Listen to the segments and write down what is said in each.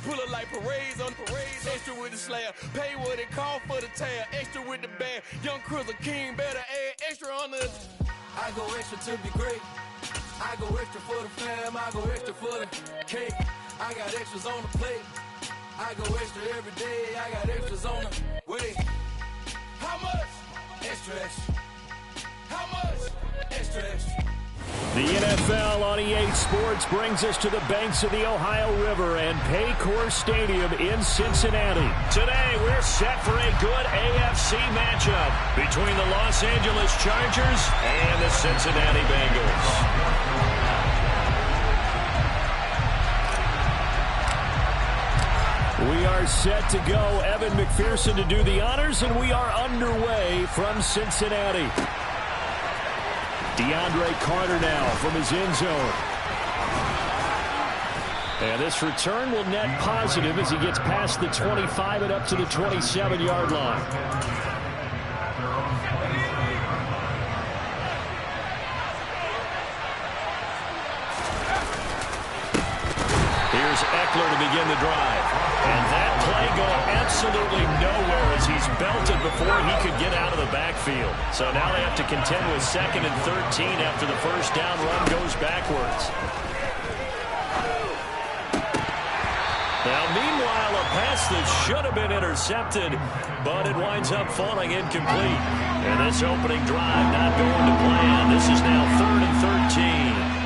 Pull up like parades on parades. Extra with the slayer. Pay what it call for the tail. Extra with the bag. Young Cruiser King better add extra on the. I go extra to be great. I go extra for the fam. I go extra for the cake. I got extras on the plate. I go extra every day. I got extras on the way. How much? Extra, extra. How much? Extra, extra. The NFL on EA Sports brings us to the banks of the Ohio River and Paycor Stadium in Cincinnati. Today, we're set for a good AFC matchup between the Los Angeles Chargers and the Cincinnati Bengals. We are set to go. Evan McPherson to do the honors, and we are underway from Cincinnati. DeAndre Carter now from his end zone. And this return will net positive as he gets past the 25 and up to the 27-yard line. Here's Eckler to begin the drive. And that play going absolutely nowhere as he's belted before he could get out of the backfield. So now they have to contend with 2nd and 13 after the first down run goes backwards. Now, meanwhile, a pass that should have been intercepted, but it winds up falling incomplete. And this opening drive not going to plan. This is now 3rd and 13.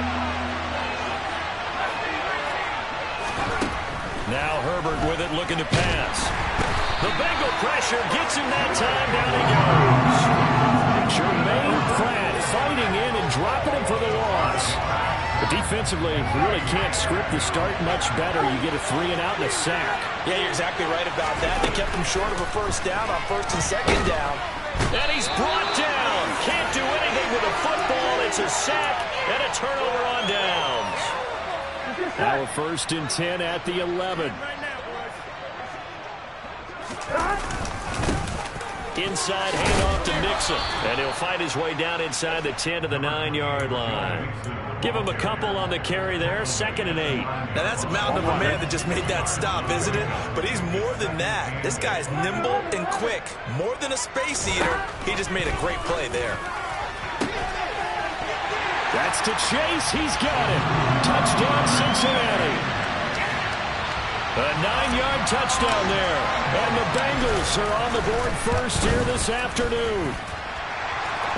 Now Herbert with it, looking to pass. The Bengal pressure gets him that time. Down he goes. Jermaine Pratt fighting in and dropping him for the loss. But defensively, you really can't script the start much better. You get a 3 and out and a sack. Yeah, you're exactly right about that. They kept him short of a first down on 1st and 2nd down. And he's brought down. Can't do anything with a football. It's a sack and a turnover on downs. Now a 1st and 10 at the 11. Inside handoff to Nixon. And he'll fight his way down inside the 10 to the 9-yard line. Give him a couple on the carry there. 2nd and 8. Now that's a mountain of a man that just made that stop, isn't it? But he's more than that. This guy's nimble and quick. More than a space eater. He just made a great play there. That's to Chase. He's got it. Touchdown, Cincinnati. A 9-yard touchdown there. And the Bengals are on the board first here this afternoon.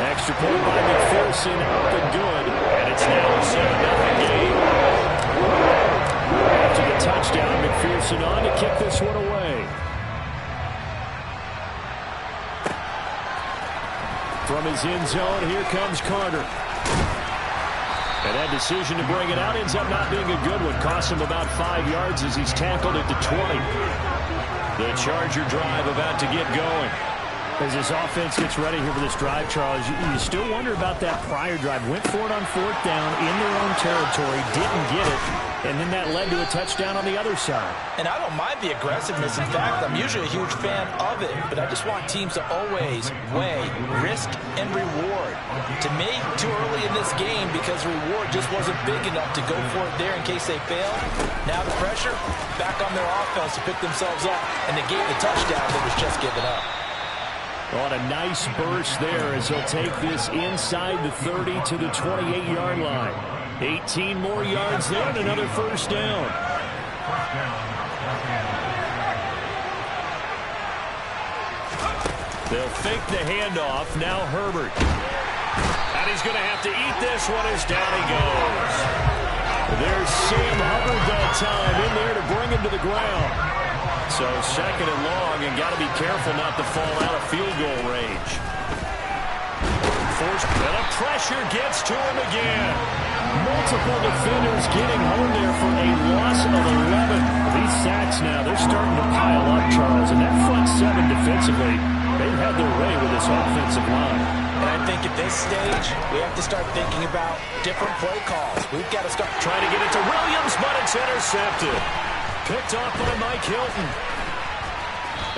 Extra point by McPherson, up and good. And it's now a 7-0 game. After the touchdown, McPherson on to kick this one away. From his end zone, here comes Carter. And that decision to bring it out ends up not being a good one. Costs him about 5 yards as he's tackled at the 20. The Charger drive about to get going. As this offense gets ready here for this drive, Charles, you still wonder about that prior drive. Went for it on 4th down in their own territory, didn't get it, and then that led to a touchdown on the other side. And I don't mind the aggressiveness. In fact, I'm usually a huge fan of it, but I just want teams to always weigh risk and reward. To me, too early in this game because reward just wasn't big enough to go for it there in case they fail. Now the pressure back on their offense to pick themselves up and negate the touchdown that was just given up. On a nice burst there as he'll take this inside the 30 to the 28-yard line. 18 more yards there and another first down. They'll fake the handoff. Now Herbert. And he's going to have to eat this one as down he goes. There's Sam Hubbard that time in there to bring him to the ground. So 2nd and long, and got to be careful not to fall out of field goal range. And the pressure gets to him again. Multiple defenders getting home there for a loss of 11. These sacks now, they're starting to pile up, Charles. And that front 7 defensively, they've had their way with this offensive line. And I think at this stage, we have to start thinking about different play calls. We've got to start trying to get it to Williams, but it's intercepted. Picked off by Mike Hilton.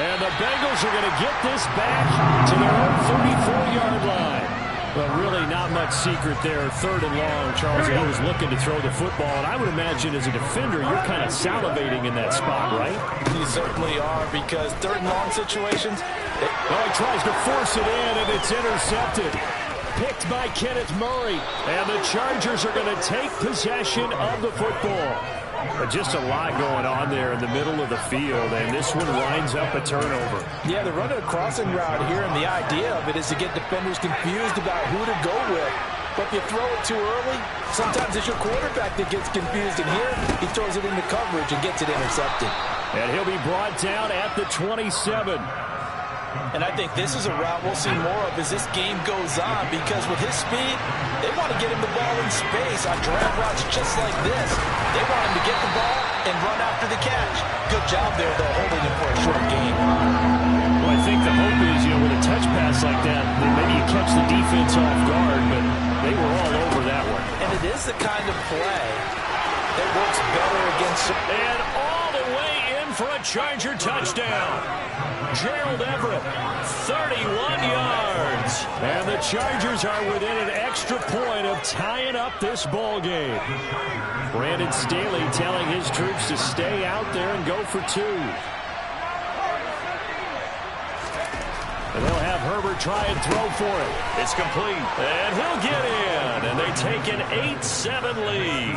And the Bengals are going to get this back to their own 34-yard line. Well, really not much secret there. 3rd and long, Charles, and he was looking to throw the football. And I would imagine as a defender, you're kind of salivating in that spot, right? You certainly are, because 3rd and long situations. He tries to force it in, and it's intercepted. Picked by Kenneth Murray. And the Chargers are going to take possession of the football. Just a lot going on there in the middle of the field, and this one winds up a turnover. Yeah, they're running a crossing route here, and the idea of it is to get defenders confused about who to go with. But if you throw it too early, sometimes it's your quarterback that gets confused, and here he throws it into coverage and gets it intercepted. And he'll be brought down at the 27. And I think this is a route we'll see more of as this game goes on, because with his speed, they want to get him the ball in space on drag routes just like this. They want him to get the ball and run after the catch. Good job there, though, holding him for a short gain. Well, I think the hope is, with a touch pass like that, maybe you catch the defense off guard, but they were all over that one. And it is the kind of play that works better against... And all the way in for a Charger touchdown. Gerald Everett, 31 yards. And the Chargers are within an extra point of tying up this ball game. Brandon Staley telling his troops to stay out there and go for 2. And they'll have Herbert try and throw for it. It's complete. And he'll get in. And they take an 8-7 lead.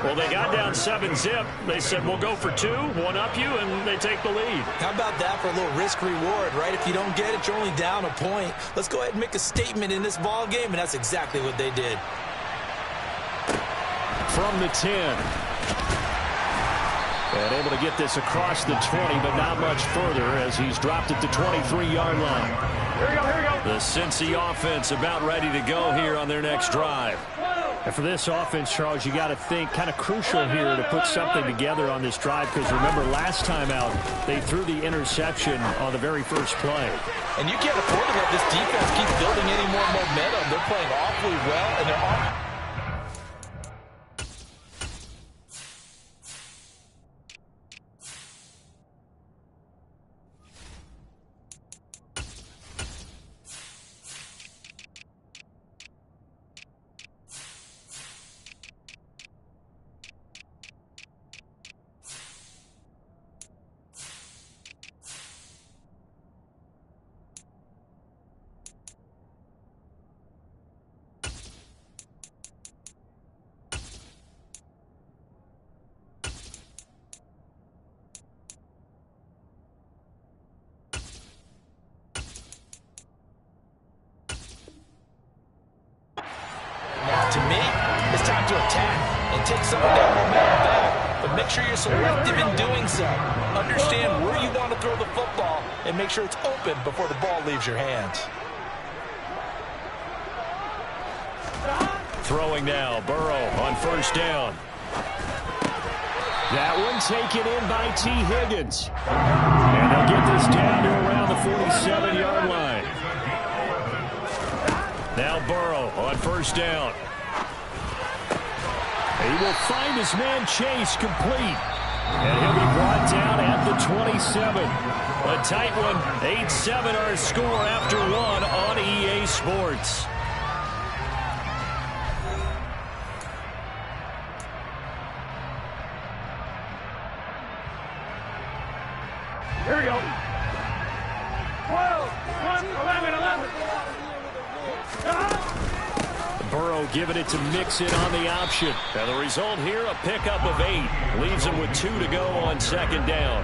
Well, they got down 7-zip. They said, we'll go for 2, one up you, and they take the lead. How about that for a little risk-reward, right? If you don't get it, you're only down a point. Let's go ahead and make a statement in this ball game, and that's exactly what they did. From the 10. And able to get this across the 20, but not much further as he's dropped at the 23-yard line. Here we go. The Cincy offense about ready to go here on their next drive. And for this offense, Charles, you got to think kind of crucial here to put something together on this drive, because remember last time out, they threw the interception on the very first play. And you can't afford to let this defense keep building any more momentum. They're playing awfully well, and they're off. To me, it's time to attack and take some of that momentum back. But make sure you're selective in doing so. Understand where you want to throw the football and make sure it's open before the ball leaves your hands. Throwing now, Burrow on first down. That one taken in by T. Higgins. And they'll get this down to around the 47-yard line. Now Burrow on first down. He will find his man Chase complete. And he'll be brought down at the 27. A tight one. 8-7 our score after 1 on EA Sports. Here we go. 12, 1, 11, 11. Burrow giving it to Mixon on the option. And the result here, a pickup of 8. Leaves him with 2 to go on second down.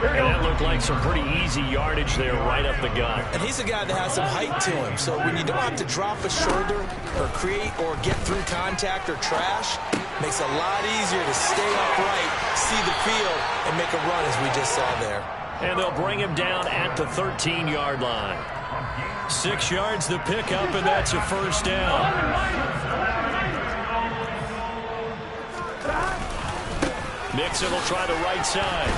And that looked like some pretty easy yardage there right up the gut. And he's a guy that has some height to him. So when you don't have to drop a shoulder or create or get through contact or trash, makes it a lot easier to stay upright, see the field, and make a run as we just saw there. And they'll bring him down at the 13-yard line. 6 yards the pickup, and that's a first down. Mixon will try the right side.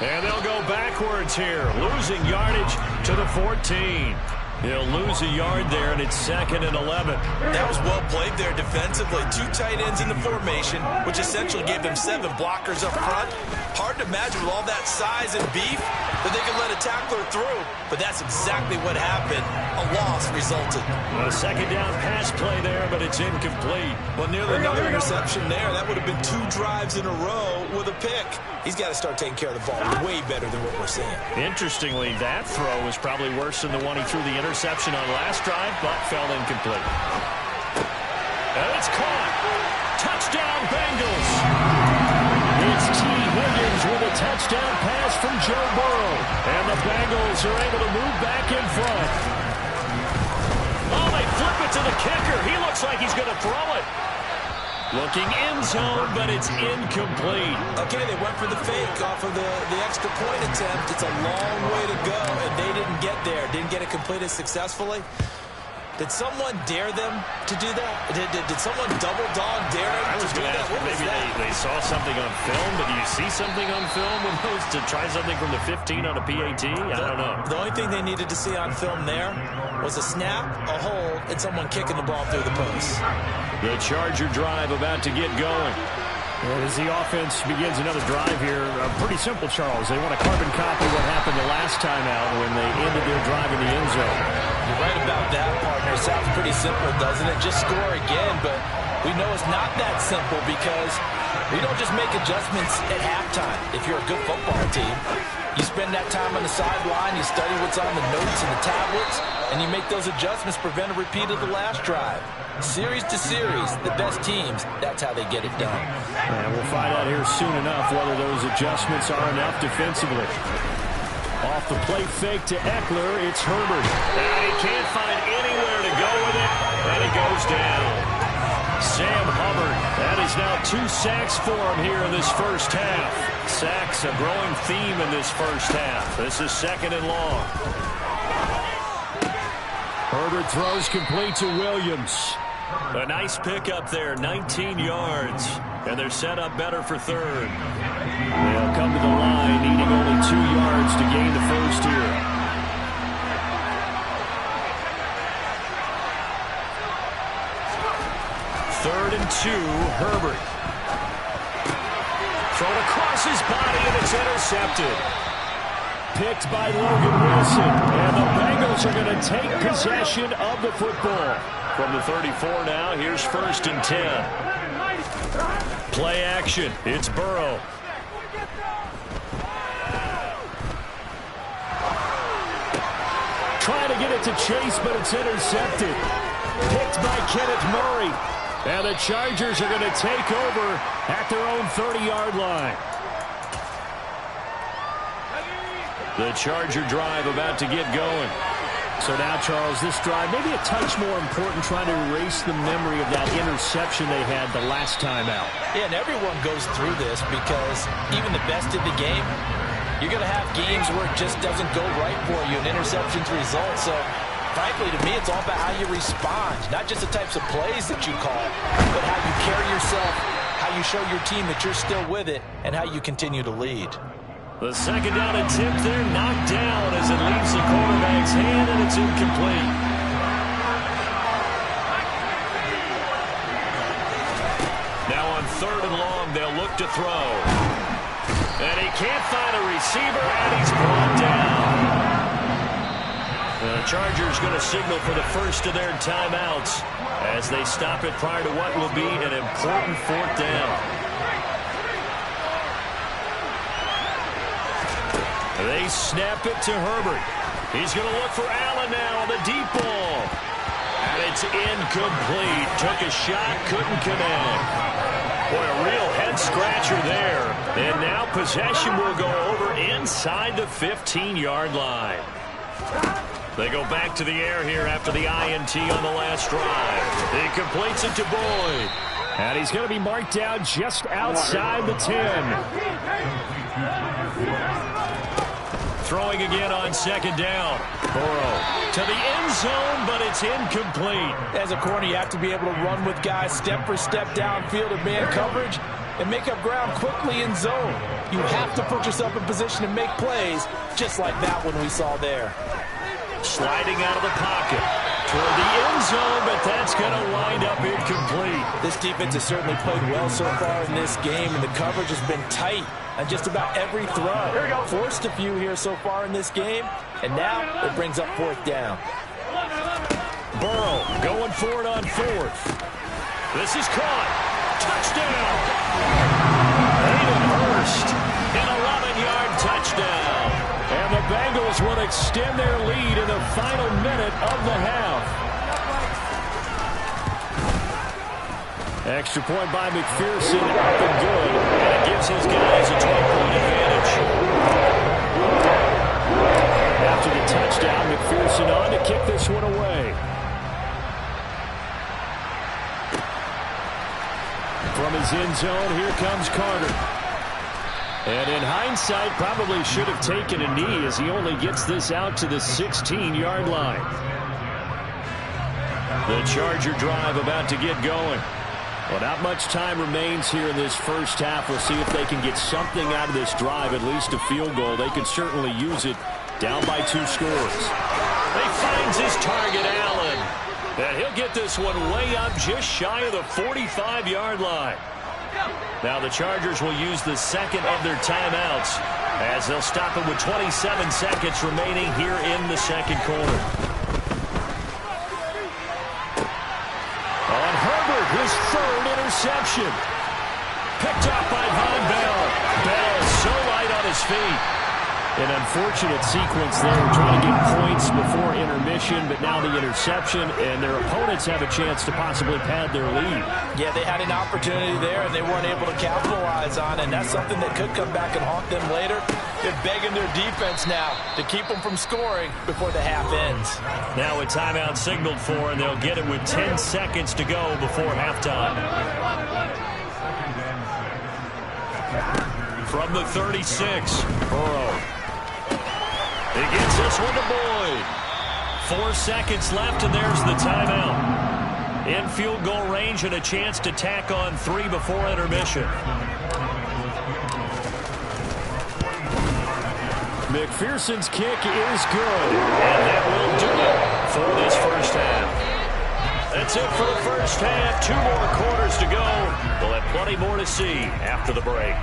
And they'll go backwards here, losing yardage to the 14. He'll lose a yard there, and it's 2nd and 11. That was well played there defensively. 2 tight ends in the formation, which essentially gave them 7 blockers up front. Hard to imagine with all that size and beef that they could let a tackler through. But that's exactly what happened. A loss resulted. A second down pass play there, but it's incomplete. Well, nearly another interception there. That would have been 2 drives in a row with a pick. He's got to start taking care of the ball way better than what we're seeing. Interestingly, that throw was probably worse than the one he threw the interception on last drive, but fell incomplete. And it's caught. Touchdown, Bengals. It's T. Higgins with a touchdown pass from Joe Burrow. And the Bengals are able to move back in front. Oh, they flip it to the kicker. He looks like he's going to throw it. Looking end zone, but it's incomplete. Okay, they went for the fake off of the extra point attempt. It's a long way to go, and they didn't get there. Didn't get it completed successfully. Did someone dare them to do that? Did someone double dog dare them to do that? What maybe they saw something on film, but do you see something on film when those to try something from the 15 on a PAT? I don't know. The only thing they needed to see on film there was a snap, a hold, and someone kicking the ball through the post. The Charger drive about to get going. As the offense begins another drive here, pretty simple, Charles. They want to carbon copy what happened the last time out when they ended their drive in the end zone. You're right about that, partner. Sounds pretty simple, doesn't it? Just score again, but we know it's not that simple because we don't just make adjustments at halftime. If you're a good football team, you spend that time on the sideline, you study what's on the notes and the tablets, and you make those adjustments, prevent a repeat of the last drive. Series to series, the best teams, that's how they get it done. And we'll find out here soon enough whether those adjustments are enough defensively. Off the play fake to Eckler, it's Herbert. And he can't find anywhere to go with it, and it goes down. Sam Hubbard, that is now 2 sacks for him here in this first half. Sacks, a growing theme in this first half. This is 2nd and long. Herbert throws complete to Williams. A nice pickup there, 19 yards. And they're set up better for 3rd. They'll come to the line, needing only 2 yards to gain the first here. Third and 2, Herbert. Thrown across his body, and it's intercepted. Picked by Logan Wilson. And the Bengals are going to take possession of the football. From the 34 now, here's 1st and 10. Play action. It's Burrow. Trying to get it to Chase, but it's intercepted. Picked by Kenneth Murray. And the Chargers are going to take over at their own 30-yard line. The Charger drive about to get going. So now, Charles, this drive maybe a touch more important, trying to erase the memory of that interception they had the last time out. Yeah, and everyone goes through this because even the best in the game, you're going to have games where it just doesn't go right for you, and interceptions result. So, frankly, to me, it's all about how you respond, not just the types of plays that you call, but how you carry yourself, how you show your team that you're still with it, and how you continue to lead. The second down attempt there knocked down as it leaves the quarterback's hand, and it's incomplete. Now on 3rd and long, they'll look to throw. And he can't find a receiver, and he's brought down. The Chargers going to signal for the first of their timeouts as they stop it prior to what will be an important 4th down. They snap it to Herbert. He's going to look for Allen now on the deep ball. And it's incomplete. Took a shot, couldn't connect. Boy, a real head-scratcher there. And now possession will go over inside the 15-yard line. They go back to the air here after the INT on the last drive. He completes it to Boyd. And he's going to be marked down just outside the 10. Throwing again on 2nd down. Burrow to the end zone, but it's incomplete. As a corner, you have to be able to run with guys step for step downfield in man coverage and make up ground quickly in zone. You have to put yourself in position to make plays, just like that one we saw there. Sliding out of the pocket. for the end zone, but that's going to wind up incomplete. This defense has certainly played well so far in this game, and the coverage has been tight on just about every throw. Forced a few here so far in this game, and now it brings up fourth down. Burrow going for it on fourth. This is caught. Touchdown. Hayden Hurst, an 11-yard touchdown. And the Bengals will extend their lead in the final minute of the half. Extra point by McPherson, up and good. And it gives his guys a 12-point advantage. After the touchdown, McPherson on to kick this one away. From his end zone, here comes Carter. And in hindsight, probably should have taken a knee as he only gets this out to the 16-yard line. The Charger drive about to get going. Well, not much time remains here in this first half. We'll see if they can get something out of this drive, at least a field goal. They could certainly use it down by 2 scores. He finds his target, Allen. And he'll get this one way up just shy of the 45-yard line. Now the Chargers will use the second of their timeouts as they'll stop it with 27 seconds remaining here in the second quarter. On Herbert, his third interception. Picked up by Von Bell. Bell so light on his feet. An unfortunate sequence there, trying to get points before intermission, but now the interception, and their opponents have a chance to possibly pad their lead. Yeah, they had an opportunity there, and they weren't able to capitalize on it, and that's something that could come back and haunt them later. They're begging their defense now to keep them from scoring before the half ends. Now a timeout signaled for, and they'll get it with 10 seconds to go before halftime. From the 36, Burrow. He gets this one to Boyd. 4 seconds left, and there's the timeout. In field goal range and a chance to tack on 3 before intermission. McPherson's kick is good, and that will do it for this first half. That's it for the first half. 2 more quarters to go. We'll have plenty more to see after the break.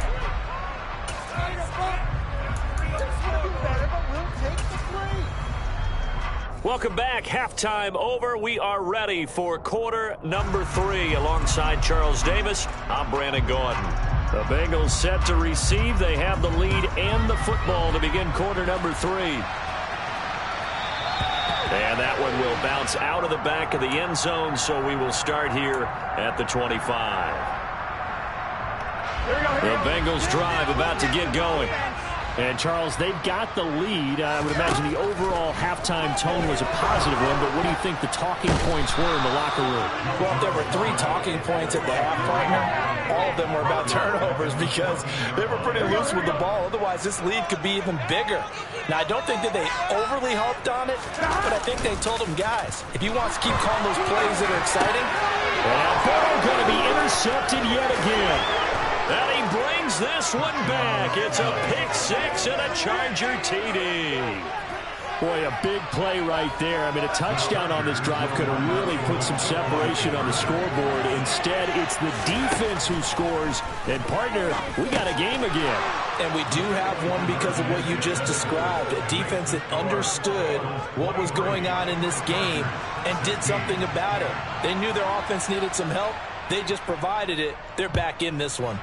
Welcome back. Halftime over. We are ready for quarter number 3. Alongside Charles Davis, I'm Brandon Gordon. The Bengals set to receive. They have the lead and the football to begin quarter number 3. And that one will bounce out of the back of the end zone, so we will start here at the 25. The Bengals drive about to get going. And, Charles, they've got the lead. I would imagine the overall halftime tone was a positive one, but what do you think the talking points were in the locker room? Well, if there were 3 talking points at the half, partner, all of them were about turnovers because they were pretty loose with the ball. Otherwise, this lead could be even bigger. Now, I don't think that they overly harped on it, but I think they told them, guys, if you want to keep calling those plays that are exciting. Well, Burrow going to be intercepted yet again. And he brings this one back. It's a pick 6 and a Charger TD. Boy, a big play right there. I mean, a touchdown on this drive could have really put some separation on the scoreboard. Instead, it's the defense who scores. And, partner, we got a game again. And we do have one because of what you just described. A defense that understood what was going on in this game and did something about it. They knew their offense needed some help. They just provided it. They're back in this one.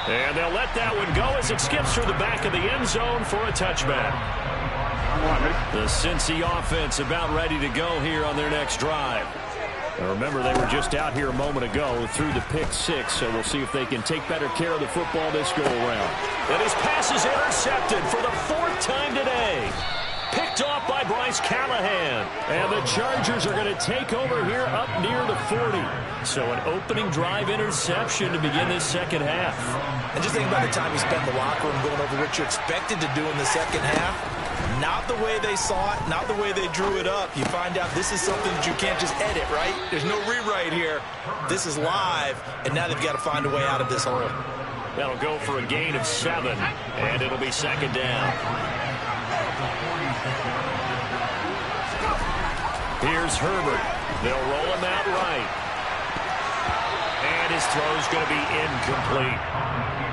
And they'll let that one go as it skips through the back of the end zone for a touchback. The Cincy offense about ready to go here on their next drive. Now remember, they were just out here a moment ago through the pick 6, so we'll see if they can take better care of the football this go-around. And his pass is intercepted for the 4th time today. Picked off by Bryce Callahan. And the Chargers are going to take over here up near the 40. So an opening drive interception to begin this second half. And just think about the time you spent in the locker room going over what you expected to do in the second half. Not the way they saw it, not the way they drew it up. You find out this is something that you can't just edit, right? There's no rewrite here. This is live, and now they've got to find a way out of this hole. That'll go for a gain of 7, and it'll be second down. Here's Herbert. They'll roll him out right. And his throw's going to be incomplete.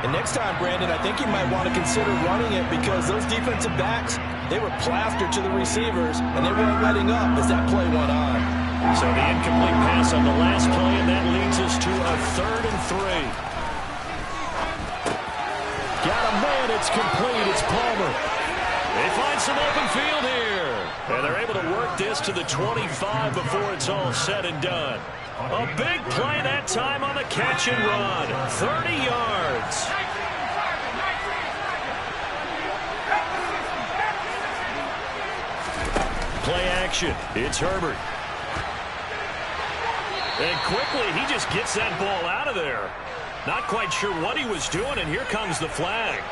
And next time, Brandon, I think you might want to consider running it because those defensive backs, they were plastered to the receivers, and they weren't letting up as that play went on. So the incomplete pass on the last play, and that leads us to a 3rd and 3. Got a man, it's complete, it's Palmer. They find some open field here. And they're able to work this to the 25 before it's all said and done. A big play that time on the catch and run. 30 yards. Play action. It's Herbert. And quickly, he just gets that ball out of there. Not quite sure what he was doing, and here comes the flag.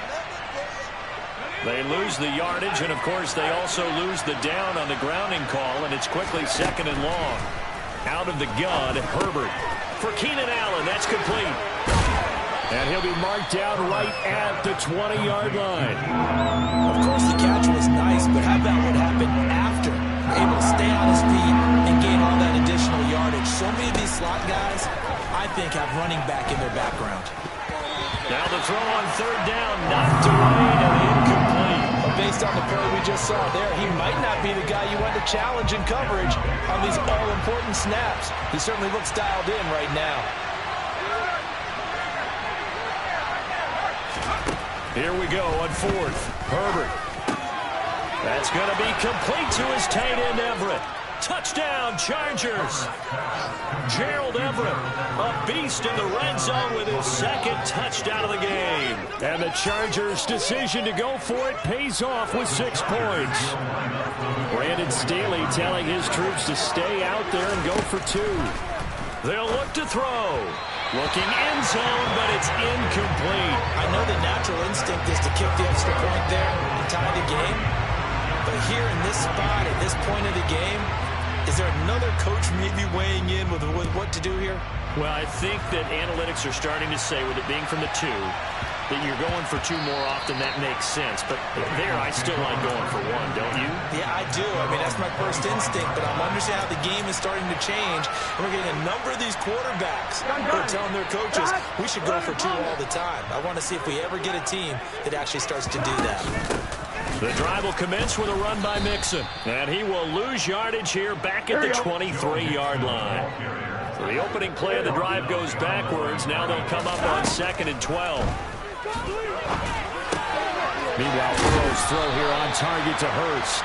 They lose the yardage, and of course they also lose the down on the grounding call, and it's quickly 2nd and long. Out of the gun, Herbert. For Keenan Allen, that's complete. And he'll be marked down right at the 20-yard line. Of course the catch was nice, but how about what happened after? Able to stay on his feet and gain all that additional yardage. So many of these slot guys, I think, have running back in their background. Now the throw on 3rd down, knocked away and incomplete. But based on the play we just saw there, he might not be the guy you want to challenge in coverage on these all-important snaps. He certainly looks dialed in right now. Here we go on 4th. Herbert. That's going to be complete to his tight end, Everett. Touchdown, Chargers. Gerald Everett, a beast in the red zone with his 2nd touchdown of the game. And the Chargers' decision to go for it pays off with 6 points. Brandon Staley telling his troops to stay out there and go for 2. They'll look to throw. Looking end zone, but it's incomplete. I know the natural instinct is to kick the extra point there and tie the game. But here in this spot, at this point of the game, is there another coach maybe weighing in with what to do here? Well, I think that analytics are starting to say, with it being from the 2, that you're going for 2 more often. That makes sense. But there, I still like going for 1, don't you? Yeah, I do. I mean, that's my first instinct. But I'm understanding how the game is starting to change. And we're getting a number of these quarterbacks who are telling their coaches, we should go for 2 all the time. I want to see if we ever get a team that actually starts to do that. The drive will commence with a run by Mixon. And he will lose yardage here back at the 23-yard line. So the opening play of the drive goes backwards. Now they'll come up on 2nd and 12. Meanwhile, Burrow's throw here on target to Hurst.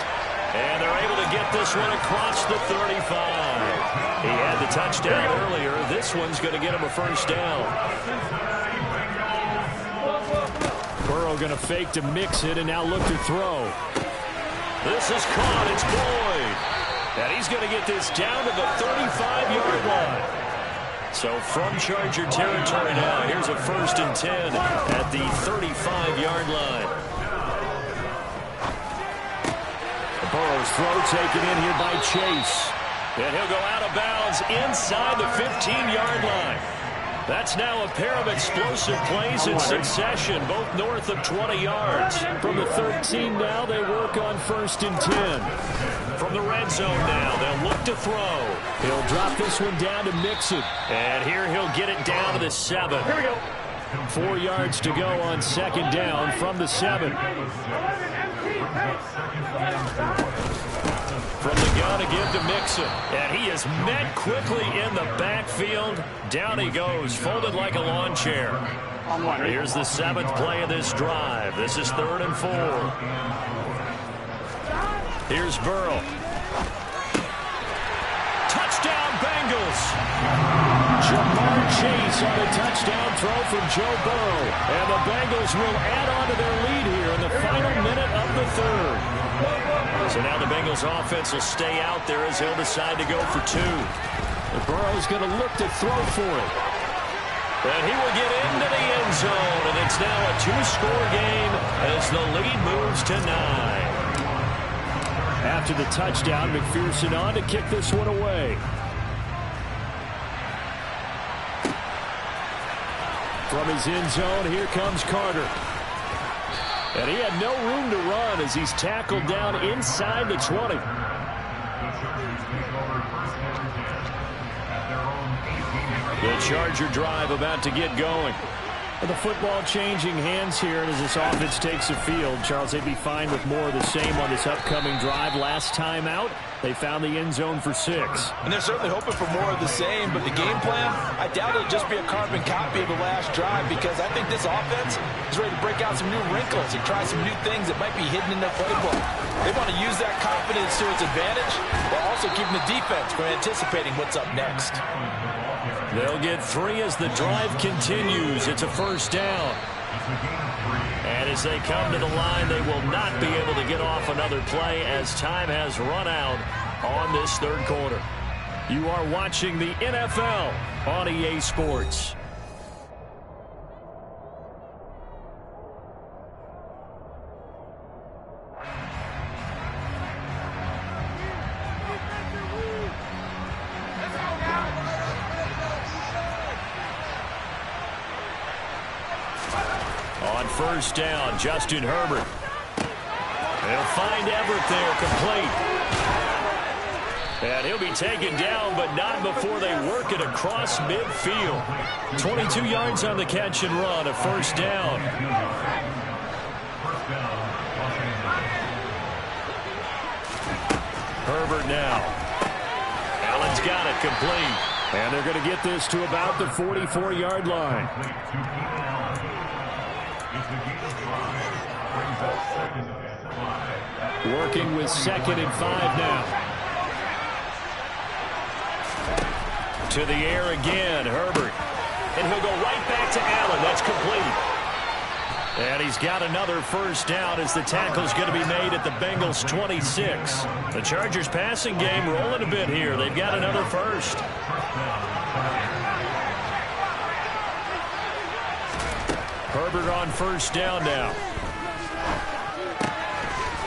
And they're able to get this one across the 35. He had the touchdown earlier. This one's going to get him a 1st down. Burrow going to fake to mix it and now look to throw. This is caught. It's Boyd. And he's going to get this down to the 35-yard line. So from Charger territory now, here's a 1st and 10 at the 35-yard line. Burrow's throw taken in here by Chase. And he'll go out of bounds inside the 15-yard line. That's now a pair of explosive plays in succession, both north of 20 yards. From the 13 now, they work on 1st and 10. From the red zone now, they'll look to throw. He'll drop this one down to Mixon. And here he'll get it down to the 7. Here we go. 4 yards to go on 2nd down from the 7. From the gun to give to Mixon. And he is met quickly in the backfield. Down he goes, folded like a lawn chair. Here's the 7th play of this drive. This is 3rd and 4. Here's Burrow. Touchdown, Bengals. Jamar Chase on a touchdown throw from Joe Burrow. And the Bengals will add on to their lead here in the final minute of the 3rd. So now the Bengals offense will stay out there as he'll decide to go for 2. And Burrow's going to look to throw for it. And he will get into the end zone. And it's now a 2-score game as the lead moves to 9. After the touchdown, McPherson on to kick this one away. From his end zone, here comes Carter. And he had no room to run as he's tackled down inside the 20. The Charger drive about to get going. The football changing hands here as this offense takes the field. Charles, they'd be fine with more of the same on this upcoming drive. Last time out, they found the end zone for 6. And they're certainly hoping for more of the same, but the game plan, I doubt it'll just be a carbon copy of the last drive, because I think this offense is ready to break out some new wrinkles and try some new things that might be hidden in their playbook. They want to use that confidence to its advantage while also keeping the defense from anticipating what's up next. They'll get 3 as the drive continues. It's a first down. And as they come to the line, they will not be able to get off another play as time has run out on this third quarter. You are watching the NFL on EA Sports. On first down, Justin Herbert. They'll find Everett there, complete. And he'll be taken down, but not before they work it across midfield. 22 yards on the catch and run, a first down. Herbert now. Allen's got it, complete. And they're going to get this to about the 44-yard line. Working with 2nd and 5 now. To the air again, Herbert. And he'll go right back to Allen. That's complete. And he's got another first down as the tackle's going to be made at the Bengals 26. The Chargers passing game rolling a bit here. They've got another first. Herbert on first down now.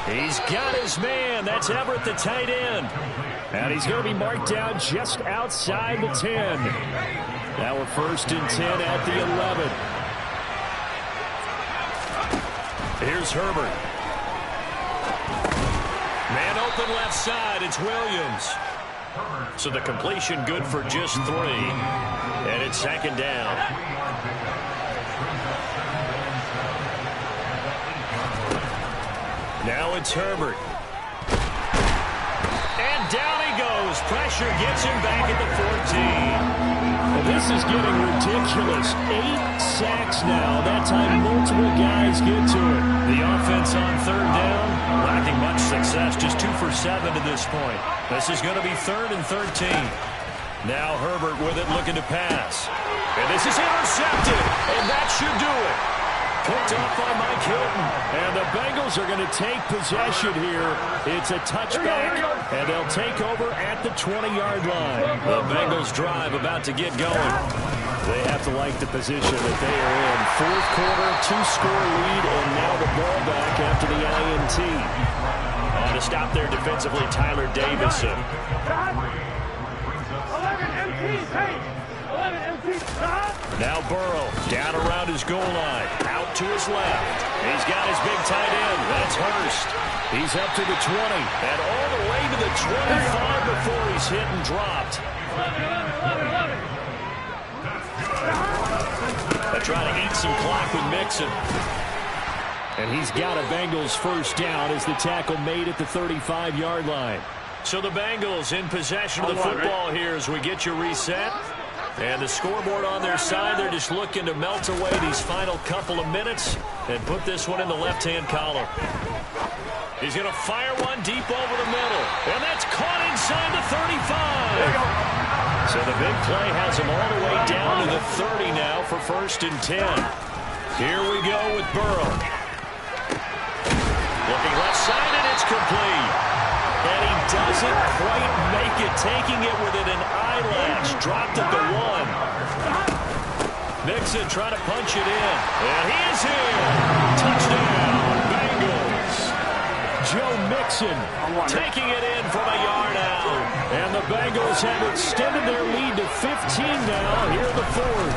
He's got his man. That's Everett, the tight end. And he's going to be marked down just outside the 10. Now we're 1st and 10 at the 11. Here's Herbert. Man open left side. It's Williams. So the completion good for just 3. And it's 2nd down. Now it's Herbert. And down he goes. Pressure gets him back at the 14. Well, this is getting ridiculous. 8 sacks now. That time multiple guys get to it. The offense on 3rd down, lacking much success. Just 2 for 7 to this point. This is going to be 3rd and 13. Now Herbert with it, looking to pass. And this is intercepted. And that should do it. Picked off by Mike Hilton. And the Bengals are going to take possession here. It's a touchback, and they'll take over at the 20-yard line. The Bengals drive about to get going. They have to like the position that they are in. 4th quarter, 2-score lead, and now the ball back after the INT. On to stop there defensively, Tyler Davison. 11 MPs, hey! 11 MPs, stop! Now Burrow, down around his goal line, out to his left. He's got his big tight end, that's Hurst. He's up to the 20, and all the way to the 25 before he's hit and dropped. 11. They're trying to eat some clock with Mixon. And he's got a Bengals first down as the tackle made at the 35-yard line. So the Bengals in possession of the football here as we get you reset. And the scoreboard on their side, they're just looking to melt away these final couple of minutes and put this one in the left-hand column. He's going to fire one deep over the middle. And that's caught inside the 35. So the big play has him all the way down to the 30 now for 1st and 10. Here we go with Burrow. Looking left side, and it's complete. And he doesn't quite make it, taking it within an eyelash. Dropped at the 1. Mixon trying to punch it in. And he is in. Touchdown, Bengals. Joe Mixon taking it in from a yard out. And the Bengals have extended their lead to 15 now. Here the 4th.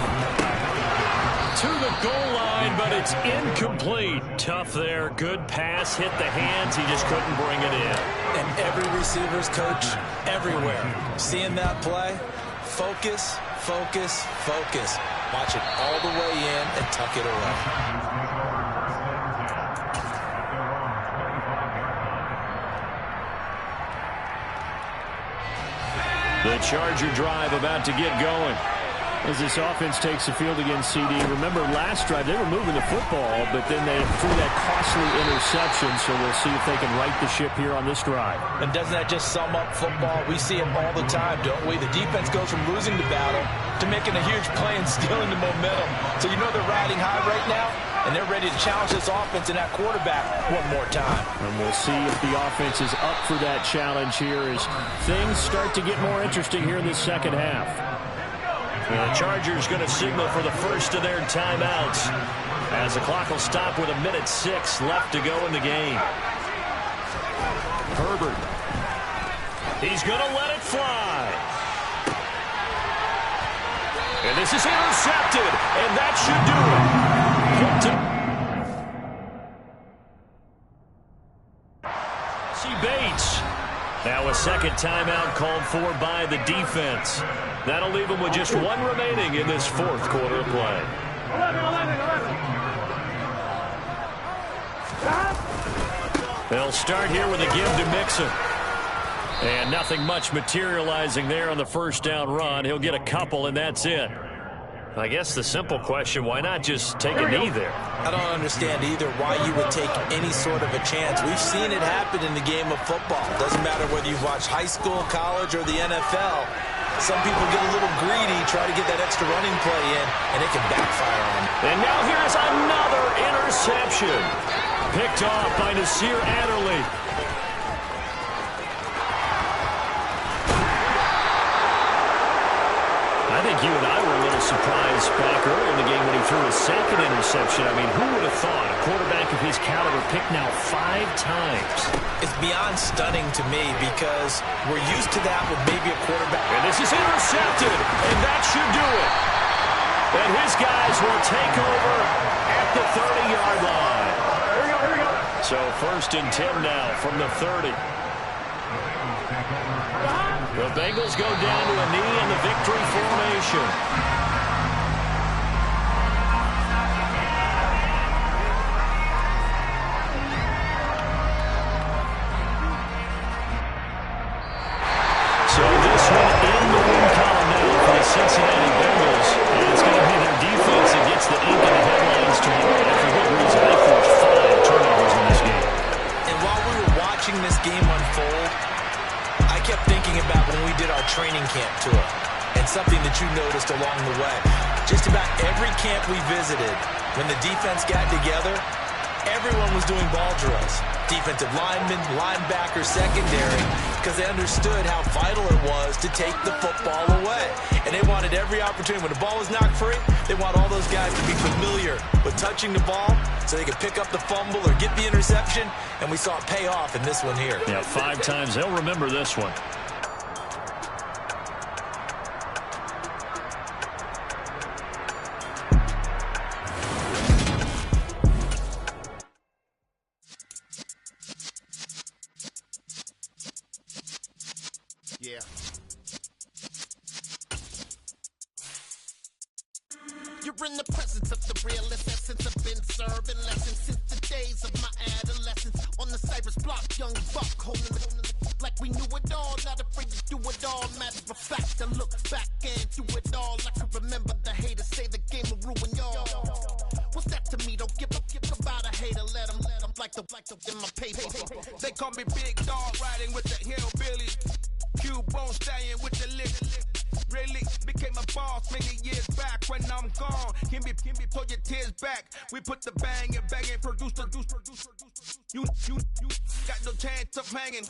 the goal line, but it's incomplete. Tough there. Good pass. Hit the hands. He just couldn't bring it in. And every receiver's coach everywhere. Seeing that play, focus, focus, focus. Watch it all the way in and tuck it away. The Charger drive about to get going. As this offense takes the field against CD. Remember, last drive, they were moving the football, but then they threw that costly interception, so we'll see if they can right the ship here on this drive. And doesn't that just sum up football? We see it all the time, don't we? The defense goes from losing the battle to making a huge play and stealing the momentum. So you know they're riding high right now, and they're ready to challenge this offense and that quarterback one more time. And we'll see if the offense is up for that challenge here as things start to get more interesting here in this second half. The Chargers going to signal for the first of their timeouts as the clock will stop with 1:06 left to go in the game. Herbert. He's going to let it fly. And this is intercepted, and that should do it. See Bates. Now a second timeout called for by the defense. That'll leave them with just one remaining in this fourth quarter of play. 11. They'll start here with a give to Mixon. And nothing much materializing there on the first down run. He'll get a couple, and that's it. I guess the simple question, why not just take a knee there? I don't understand either why you would take any sort of a chance. We've seen it happen in the game of football. Doesn't matter whether you've watched high school, college, or the NFL. Some people get a little greedy, try to get that extra running play in, and it can backfire on them. And now here's another interception. Picked off by Nasir Adderley. I think you and I were a little surprised back earlier in the game when he threw his second interception. I mean, who would have thought a quarterback of his caliber picked now 5 times? It's beyond stunning to me because we're used to that with maybe a quarterback. And this is intercepted, and that should do it. And his guys will take over at the 30-yard line. Here we go. So 1st and 10 now from the 30. The Bengals go down to a knee in the victory formation. So this one in the win column now for the Cincinnati Bengals. And it's going to be their defense that gets the ink in the headlines tomorrow. And for good reason, they forced 5 turnovers in this game. And while we were watching this game unfold, I kept thinking about when we did our training camp tour and something that you noticed along the way. Just about every camp we visited, when the defense got together, everyone was doing ball drills. Defensive linemen, linebackers, secondary, because they understood how vital it was to take the football away. And they wanted every opportunity. When the ball was knocked free, they want all those guys to be familiar with touching the ball so they could pick up the fumble or get the interception, and we saw it pay off in this one here. Yeah, 5 times. They'll remember this one. Yeah. You're in the presence of the realest essence. I've been serving lessons since the days of my adolescence. On the Cypress block, young buck holding the like we knew it all. Not afraid to do it all. Matter of fact, I look back and do it all. I can remember the haters say the game will ruin y'all. What's that to me? Don't give about a hater. Let them like the in my paper. They call me Big Dog, riding with the hillbillies. Q-Bone stallion with the lick. Really became a boss many years back. When I'm gone, can be pull your tears back. We put the bang and produce. You got no chance of hanging.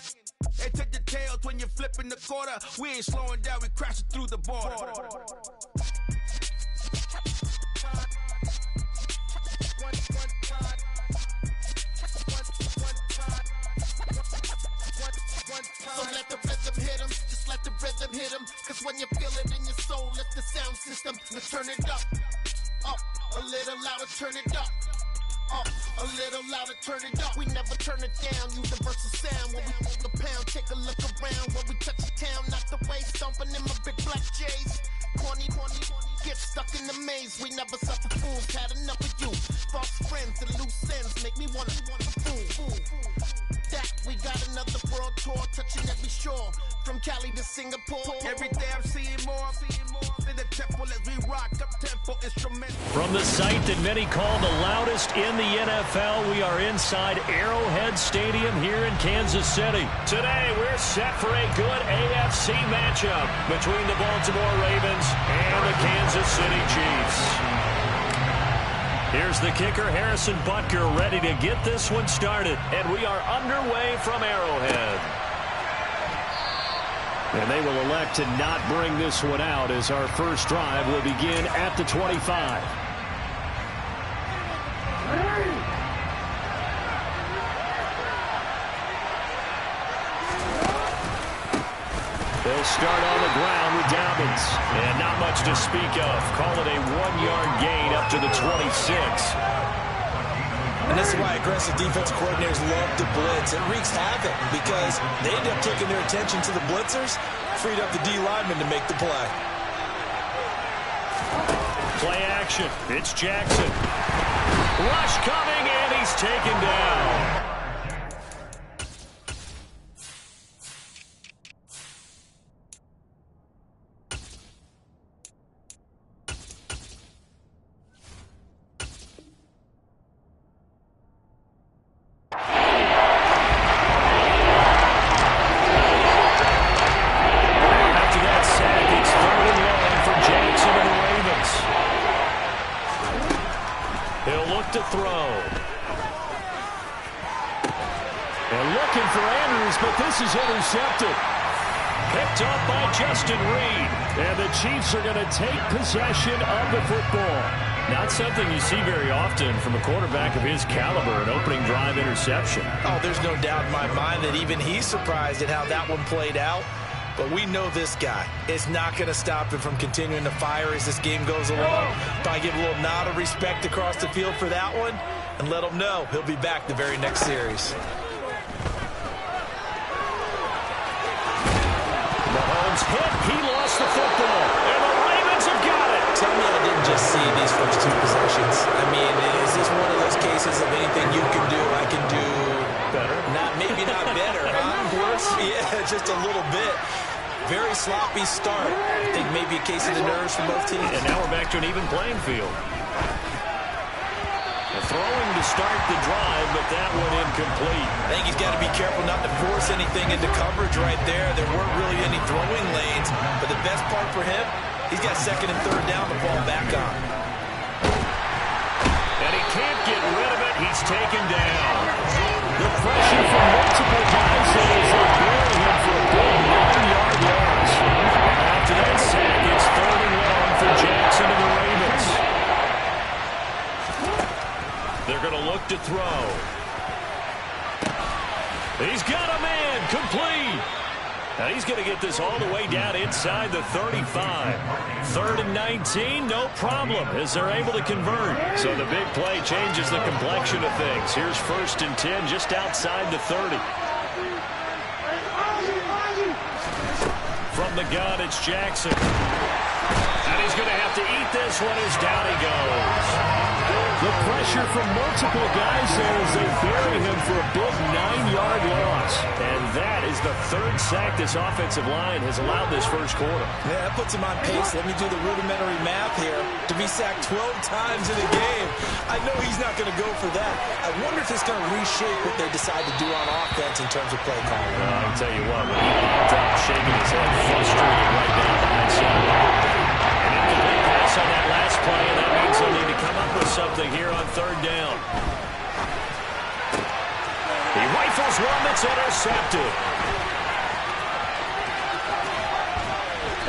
They take the tails when you're flipping the quarter. We ain't slowing down, we crashing through the border. So let the rhythm hit him, just let the rhythm hit him. Cause when you feel it in your soul, lift the sound system, let's turn it up. Up, a little louder, turn it up. Up, a little louder, turn it up. We never turn it down, universal sound. When we move the pound, take a look around. When we touch the town, not the way, stomping in my big black J's. Corny, get stuck in the maze. We never suffer fools, had enough of you. False friends and loose ends make me wanna fool. That we got another world tour, touching every shore, from Cali to Singapore. Every day I'm seeing more in the temple as we rock up tempo instrumental. From the site that many call the loudest in the NFL, we are inside Arrowhead Stadium here in Kansas City. Today, we're set for a good AFC matchup between the Baltimore Ravens and the Kansas City Chiefs. Here's the kicker, Harrison Butker, ready to get this one started. And we are underway from Arrowhead. And they will elect to not bring this one out as our first drive will begin at the 25. They'll start on the ground with Dobbins. And not much to speak of. Call it a 1-yard gain up to the 26. And this is why aggressive defensive coordinators love to blitz. It wreaks havoc because they end up taking their attention to the blitzers, freed up the D lineman to make the play. Play action. It's Jackson. Rush coming, and he's taken down. To throw. And looking for Andrews, but this is intercepted. Picked up by Justin Reed. And the Chiefs are going to take possession of the football. Not something you see very often from a quarterback of his caliber, an opening drive interception. Oh, there's no doubt in my mind that even he's surprised at how that one played out. But we know this guy is not going to stop him from continuing to fire as this game goes along. Probably give a little nod of respect across the field for that one and let him know he'll be back the very next series. Mahomes hit. He lost the football. And the Ravens have got it. Tell me I didn't just see these first two possessions. I mean, is this one of those cases of anything you can do, I can do better? Maybe not better, huh? Worse? Yeah, just a little bit. Very sloppy start. I think maybe a case of the nerves for both teams. And now we're back to an even playing field. Throwing to start the drive, but that one incomplete. I think he's got to be careful not to force anything into coverage right there. There weren't really any throwing lanes, but the best part for him, he's got second and third down to fall back on. And he can't get rid of it. He's taken down. The pressure from multiple guys as they bury him for a big 9-yard loss. After that sack, it's 3rd and long for Jackson and the Ravens. They're going to look to throw. He's got a man, complete. Now he's going to get this all the way down inside the 35. 3rd and 19, no problem, as they're able to convert. So the big play changes the complexion of things. Here's 1st and 10 just outside the 30. From the gun, it's Jackson. And he's going to have to eat this one as down he goes. The pressure from multiple guys there as they bury him for a big 9-yard loss. And that is the 3rd sack this offensive line has allowed this first quarter. Yeah, that puts him on pace. Let me do the rudimentary math here. To be sacked 12 times in a game, I know he's not going to go for that. I wonder if it's going to reshape what they decide to do on offense in terms of play calling. Well, I can tell you what, when he popped up, shaking his head, frustrated right down behind center. An incomplete pass on that last play, and that means they'll need to come up with something here on 3rd down. He rifles one that's intercepted.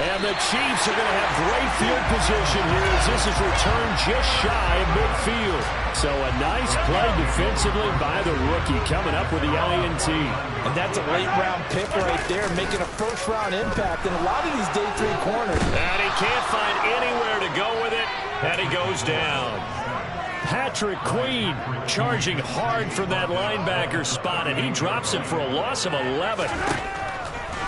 And the Chiefs are going to have great field position here as this is returned just shy of midfield. So a nice play defensively by the rookie coming up with the INT. And that's a late-round pick right there, making a first-round impact in a lot of these day 3 corners. And he can't find anywhere to go with it. And he goes down. Patrick Queen charging hard from that linebacker spot, and he drops it for a loss of 11.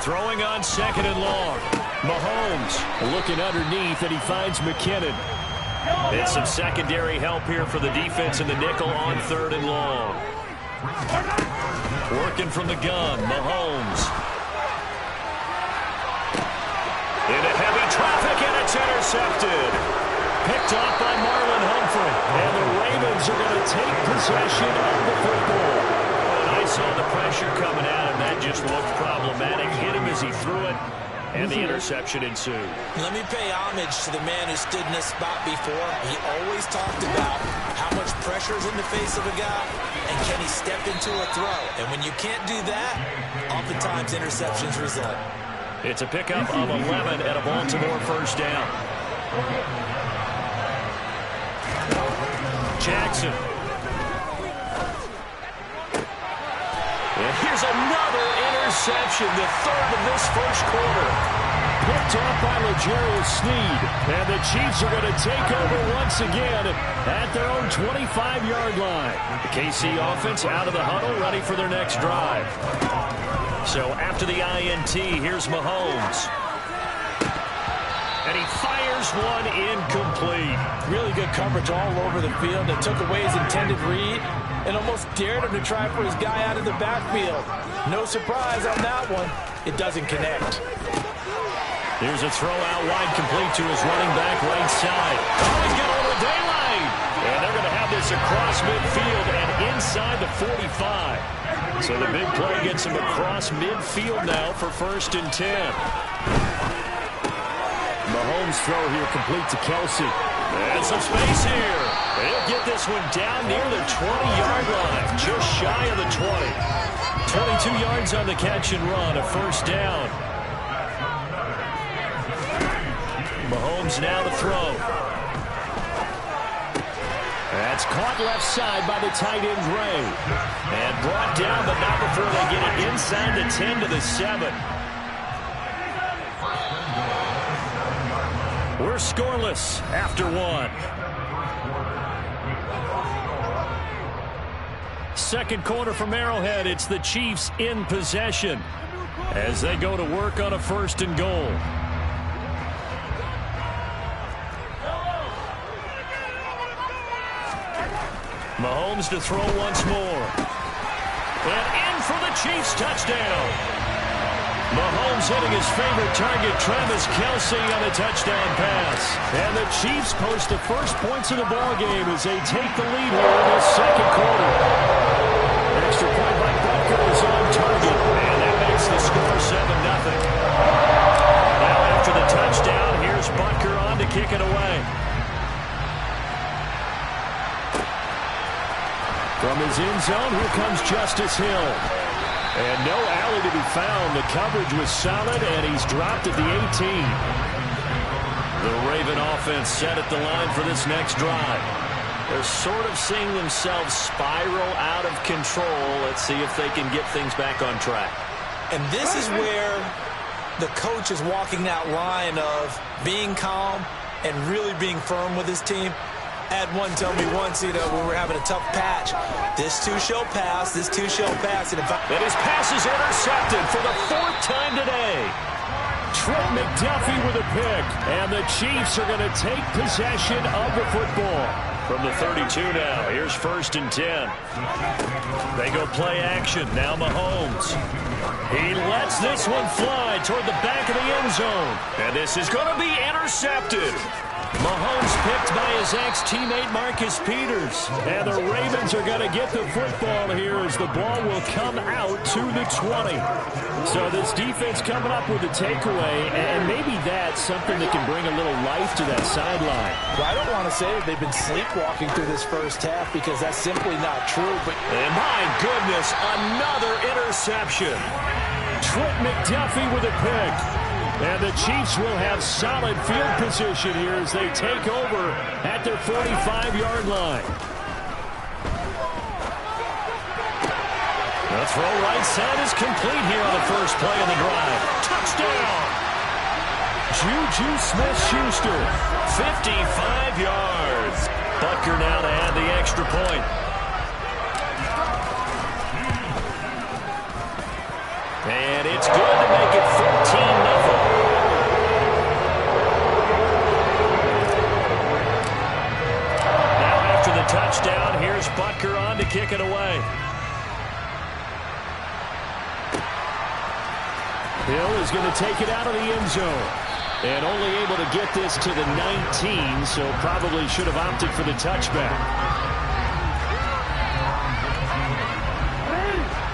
Throwing on 2nd and long. Mahomes looking underneath, and he finds McKinnon. And some secondary help here for the defense in the nickel on 3rd and long. Working from the gun, Mahomes. Into heavy traffic, and it's intercepted. Picked off by Marlon Humphrey. And the Ravens are going to take possession of the football. And I saw the pressure coming at him. That just looked problematic. Hit him as he threw it. And the interception ensued. Let me pay homage to the man who stood in this spot before. He always talked about how much pressure is in the face of a guy, and can he step into a throw. And when you can't do that, oftentimes interceptions result. It's a pickup of 11 and a Baltimore first down. Jackson. And here's another interception, the 3rd of this first quarter. Picked off by L'Jarius Sneed. And the Chiefs are going to take over once again at their own 25-yard line. The KC offense out of the huddle, ready for their next drive. So after the INT, here's Mahomes. And he fires one incomplete. Really good coverage all over the field. It took away his intended read and almost dared him to try for his guy out of the backfield. No surprise on that one. It doesn't connect. Here's a throw out wide, complete to his running back right side. Oh, he's got a little daylight. And they're going to have this across midfield and inside the 45. So the big play gets him across midfield now for 1st and 10. Mahomes' throw here complete to Kelsey. And some space here. They'll get this one down near the 20-yard line, just shy of the 20. 22 yards on the catch and run, a first down. Mahomes now to throw. That's caught left side by the tight end, Ray. And brought down, but not before they get it inside the 10 to the 7. We're scoreless after 1. Second quarter from Arrowhead. It's the Chiefs in possession as they go to work on a 1st and goal. Mahomes to throw once more. And in for the Chiefs touchdown. Mahomes hitting his favorite target, Travis Kelsey, on a touchdown pass. And the Chiefs post the first points of the ballgame as they take the lead here in the second quarter. Extra point by Butker is on target, and that makes the score 7-0. Now after the touchdown, here's Butker on to kick it away. From his end zone, here comes Justice Hill. And no alley to be found. The coverage was solid, and he's dropped at the 18. The Raven offense set at the line for this next drive. They're sort of seeing themselves spiral out of control. Let's see if they can get things back on track. And this is where the coach is walking that line of being calm and really being firm with his team. Had one tell me once, when we're having a tough patch, this too shall pass, this too shall pass. And his pass is intercepted for the 4th time today. Trent McDuffie with a pick, and the Chiefs are going to take possession of the football. From the 32 now, here's 1st and 10. They go play action, now Mahomes. He lets this one fly toward the back of the end zone, and this is going to be intercepted. Mahomes picked by his ex-teammate Marcus Peters. And the Ravens are going to get the football here as the ball will come out to the 20. So this defense coming up with a takeaway, and maybe that's something that can bring a little life to that sideline. Well, I don't want to say that they've been sleepwalking through this first half because that's simply not true. And my goodness, another interception. Trent McDuffie with a pick. And the Chiefs will have solid field position here as they take over at their 45-yard line. The throw right side is complete here on the first play of the drive. Touchdown! Juju Smith-Schuster. 55 yards. Butker now to add the extra point. And it's good to make it 14-0. Touchdown. Here's Butker on to kick it away. Hill is going to take it out of the end zone. And only able to get this to the 19, so probably should have opted for the touchback.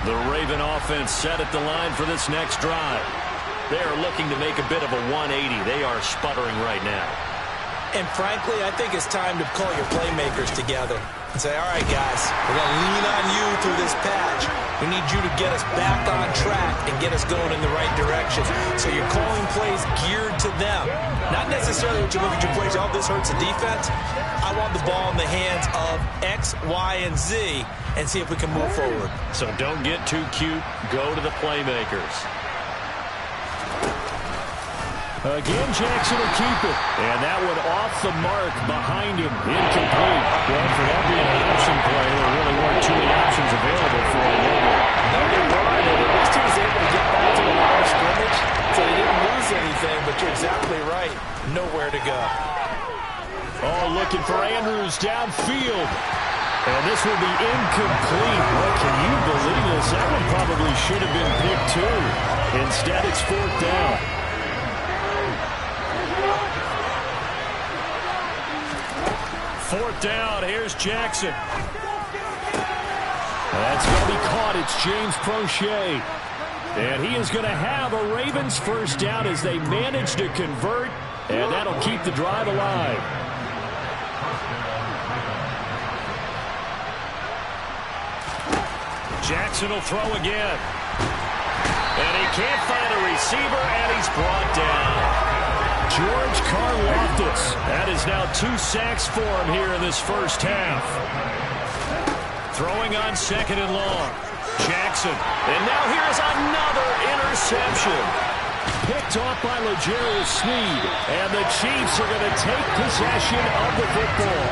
The Raven offense set at the line for this next drive. They are looking to make a bit of a 180. They are sputtering right now. And frankly, I think it's time to call your playmakers together and say, all right, guys, we're going to lean on you through this patch. We need you to get us back on track and get us going in the right direction. So you're calling plays geared to them. Not necessarily what you look at your plays, oh, this hurts the defense. I want the ball in the hands of X, Y, and Z and see if we can move forward. So don't get too cute. Go to the playmakers. Again, Jackson will keep it. And that one off the mark behind him. Incomplete. Well, for that being an option play, there really weren't too many options available for him. No, there weren't. And at least he was able to get back to the line of scrimmage, so he didn't lose anything. But you're exactly right. Nowhere to go. Oh, looking for Andrews downfield. And this will be incomplete. What, can you believe this? That one probably should have been picked too. Instead, it's fourth down. Fourth down, here's Jackson. That's going to be caught. It's James Prochet. And he is going to have a Ravens first down as they manage to convert. And that'll keep the drive alive. Jackson will throw again. And he can't find a receiver, and he's brought down. George Karlaftis. That is now 2 sacks for him here in this first half. Throwing on second and long. Jackson. And now here's another interception. Picked off by L'Jarius Sneed. And the Chiefs are going to take possession of the football.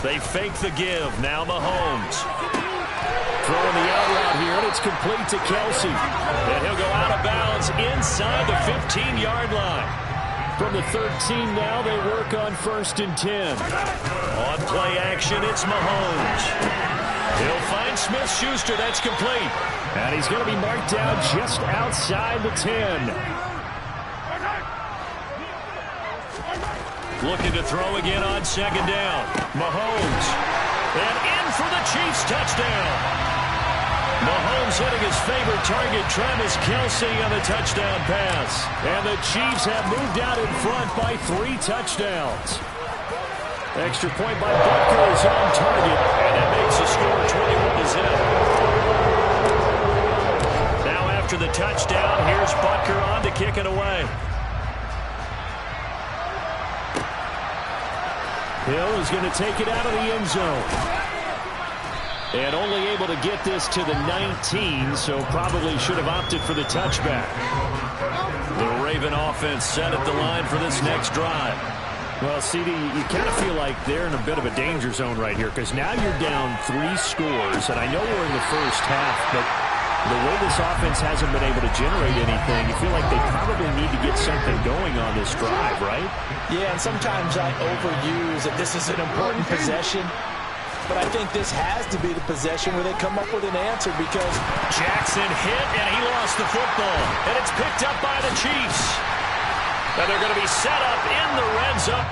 They fake the give. Now Mahomes. Throwing the out route here, and it's complete to Kelsey. And he'll go out of bounds inside the 15-yard line. From the 13 now, they work on 1st and 10. On play action, it's Mahomes. He'll find Smith-Schuster. That's complete. And he's going to be marked down just outside the 10. Looking to throw again on second down. Mahomes. And in for the Chiefs touchdown. Mahomes hitting his favorite target, Travis Kelce, on the touchdown pass. And the Chiefs have moved out in front by 3 touchdowns. Extra point by Butker is on target, and it makes the score 21-0. Now after the touchdown, here's Butker on to kick it away. Hill is going to take it out of the end zone. And only able to get this to the 19, so probably should have opted for the touchback. The Raven offense set at the line for this next drive. Well, CD, you kind of feel like they're in a bit of a danger zone right here, because now you're down 3 scores, and I know we're in the first half, but the way this offense hasn't been able to generate anything, you feel like they probably need to get something going on this drive, right? Yeah, and sometimes I overuse that this is an important possession. But I think this has to be the possession where they come up with an answer, because Jackson hit, and he lost the football. And it's picked up by the Chiefs. And they're going to be set up in the red zone.